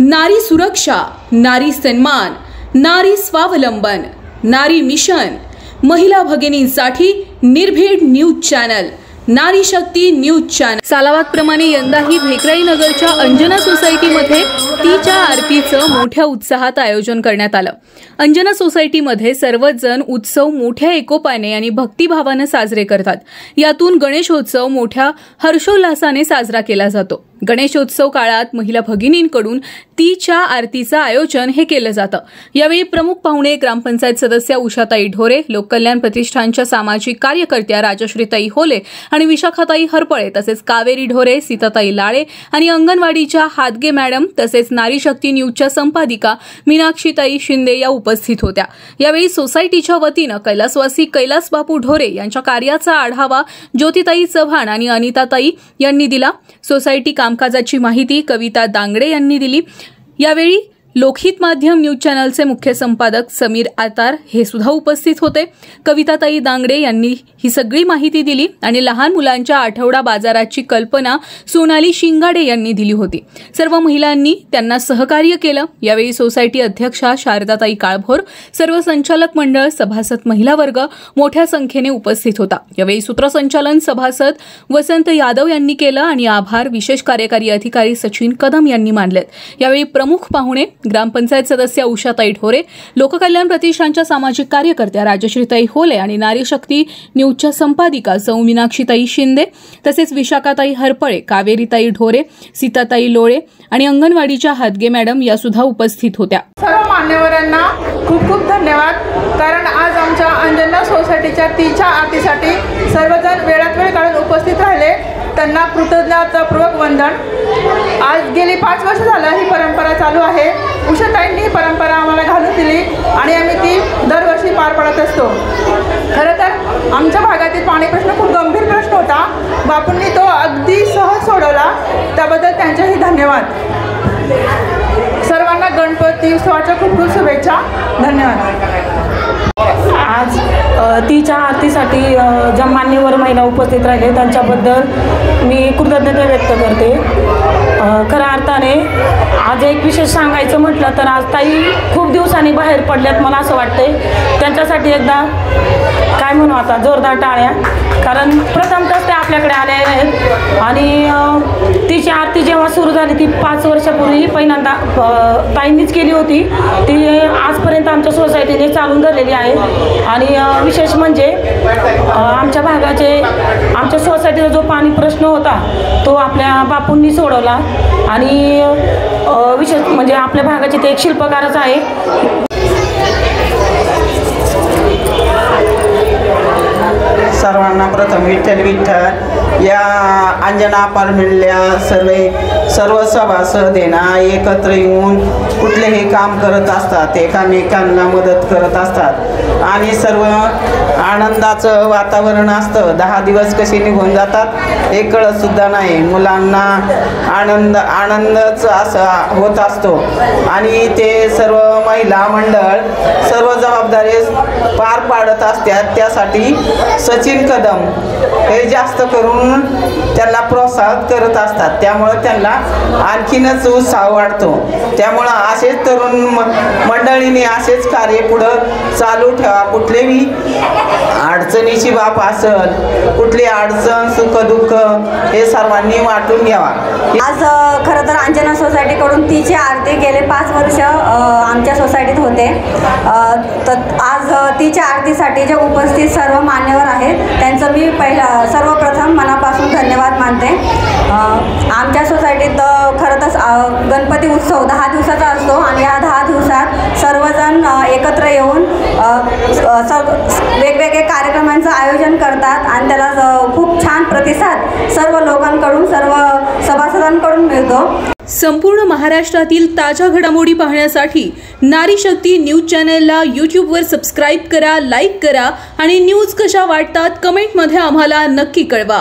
नारी सुरक्षा, नारी सन्मान, नारी स्वावलंबन, नारी मिशन, महिला भगिनींसाठी निर्भीड न्यूज चॅनल, नारी शक्ती न्यूज चॅनल। सालावाद प्रमाणे यंदाही भेकराई नगरच्या अंजना सोसायटीमध्ये तीच्या आरतीचं मोठ्या उत्साहात आयोजन करण्यात आलं। अंजना सोसायटीमध्ये सर्वच जण उत्सव मोठ्या एकोपाने आणि भक्तिभावाने साजरे करतात। यातून गणेशोत्सव मोठ्या हर्षोल्लासाने साजरा केला जातो। गणेशोत्सव काळात महिला भगिनींकडून तीच्या आरतीचं आयोजन हे केलं जातं। यावेळी प्रमुख पाहुणे ग्रामपंचायत सदस्या उषाताई ढोरे, लोककल्याण प्रतिष्ठानच्या सामाजिक कार्यकर्त्या राजश्रीताई होले आणि विशाखाताई हरपळे, तसेच कावेरी ढोरे, सीताताई लाळे आणि अंगणवाडीच्या हादगे मॅडम तसेच नारी शक्ती न्यूजच्या संपादिका मीनाक्षीताई शिंदे या उपस्थित होत्या। यावेळी सोसायटीच्या वतीनं कैलासवासी कैलास बापू ढोरे यांच्या कार्याचा आढावा ज्योतिताई चव्हाण आणि अनिताताई यांनी दिला। सोसायटी कामकाजाची माहिती कविता दांगडे यांनी दिली। यावेळी लोकहित माध्यम न्यूज चॅनलचे मुख्य संपादक समीर आतार हे सुद्धा उपस्थित होते। कविताताई दांगडे यांनी ही सगळी माहिती दिली आणि लहान मुलांच्या आठवडा बाजाराची कल्पना सोनाली शिंगाडे यांनी दिली होती। सर्व महिलांनी त्यांना सहकार्य केलं। यावेळी सोसायटी अध्यक्षा शारदाताई काळभोर, सर्व संचालक मंडळ, सभासद महिला वर्ग मोठ्या संख्येने उपस्थित होता। यावेळी सूत्रसंचालन सभासद वसंत यादव यांनी केलं आणि आभार विशेष कार्यकारी अधिकारी सचिन कदम यांनी मानलेत। यावेळी प्रमुख पाहुणे ग्रामपंचायत सदस्या उषाताई ढोरे, लोककल्याण प्रतिष्ठानच्या सामाजिक कार्यकर्त्या राजश्रीताई होले आणि नारी शक्ती न्यूजच्या संपादिका सौ मीनाक्षीताई शिंदे, तसेच विशाखाताई हरपळे, कावेरीताई ढोरे, सीताताई लोळे आणि अंगणवाडीच्या हादगे मॅडम या सुद्धा उपस्थित होत्या। सर्व मान्यवरांना खूप खूप धन्यवाद, कारण आज आमच्या अंजना सोसायटीच्या तीच्या आरतीसाठी सर्वजण वेळात वेळ काढून उपस्थित राहिले। त्यांना कृतज्ञतापूर्वक वंदन। आज गेली 5 वर्ष झालं ही परंपरा चालू आहे। उषाताईंनी ही परंपरा आम्हाला घालून दिली आणि आम्ही ती दरवर्षी पार पाडत असतो। खरं तर आमच्या भागातील पाणी प्रश्न खूप गंभीर प्रश्न होता, बापूंनी तो अगदी सहज सोडवला, त्याबद्दल त्यांचेही धन्यवाद। सर्वांना गणपती उत्सवाच्या खूप खूप शुभेच्छा। धन्यवाद। आज तीच्या आरतीसाठी ज्या मान्यवर महिला उपस्थित राहिले त्यांच्याबद्दल मी कृतज्ञता व्यक्त करते। खऱ्या अर्थाने आज एक विशेष सांगायचं म्हटलं तर आज ताई खूप दिवसांनी बाहेर पडल्यात, मला असं वाटतंय त्यांच्यासाठी एकदा काय म्हणू आता जोरदार टाळ्या, कारण प्रथमतच ते आपल्याकडे आले आहेत। आणि तीची आरती जेव्हा सुरू झाली ती 5 वर्षापूर्वी पहिल्यांदा ताईंनीच केली होती, ती आजपर्यंत आमच्या सोसायटीने चालून धरलेली आहे। आणि विशेष म्हणजे आमच्या भागाचे आमच्या सोसायटीचा जो पाणी प्रश्न होता तो आपल्या बापूंनी सोडवला आणि विशेष म्हणजे आपल्या भागाचे ते एक शिल्पकारच आहे। सर्वांना प्रथम विठ्ठल विठ्ठल या अंजना अपार्टमेंटल्या सर्व सभासद एकत्र येऊन कुठलेही काम करत असतात, एकामेकांना मदत करत असतात आणि सर्व आनंदाचं वातावरण असतं। 10 दिवस कसे निघून जातात हे कळत सुद्धा नाही। मुलांना आनंदच असा होत असतो आणि ते सर्व महिला मंडळ सर्व जबाबदारी पार पाडत असतात। त्यासाठी सचिन कदम हे जास्त करून त्यांना प्रोत्साहित करत असतात, त्यामुळे त्यांना आणखीनच उत्साह वाढतो। त्यामुळे असेच तरुण मंडळींनी असेच कार्य पुढं चालू ठेवा। कुठलेही अडचणीची बाब असेल, कुठली अडचण सुख दुःख हे सर्वांनी वाटून घ्यावा। आज खरं तर अंजना सोसायटीकडून तीची आरती गेले 5 वर्ष आमच्या सोसायटीत होते। तर आज तीच्या आरतीसाठी जे उपस्थित सर्व मान्यवर आहेत त्यांचं मी सर्वप्रथम मनापासून धन्यवाद मानते। आमच्या सोसायटीत खरं तर गणपती उत्सव 10 दिवसाचा असतो आणि या 10 दिवसात सर्वजण एकत्र येऊन वेगवेगळे कार्यक्रमांचं आयोजन करतात आणि त्याला खूप छान प्रतिसाद सर्व लोकांकडून, सर्व सभासदांकडून मिळतो। संपूर्ण महाराष्ट्रातील ताज्या घडामोडी पाहण्यासाठी नारी शक्ती न्यूज चॅनलला यूट्यूबवर सबस्क्राईब करा, लाईक करा आणि न्यूज कशा वाटतात कमेंटमध्ये आम्हाला नक्की कळवा।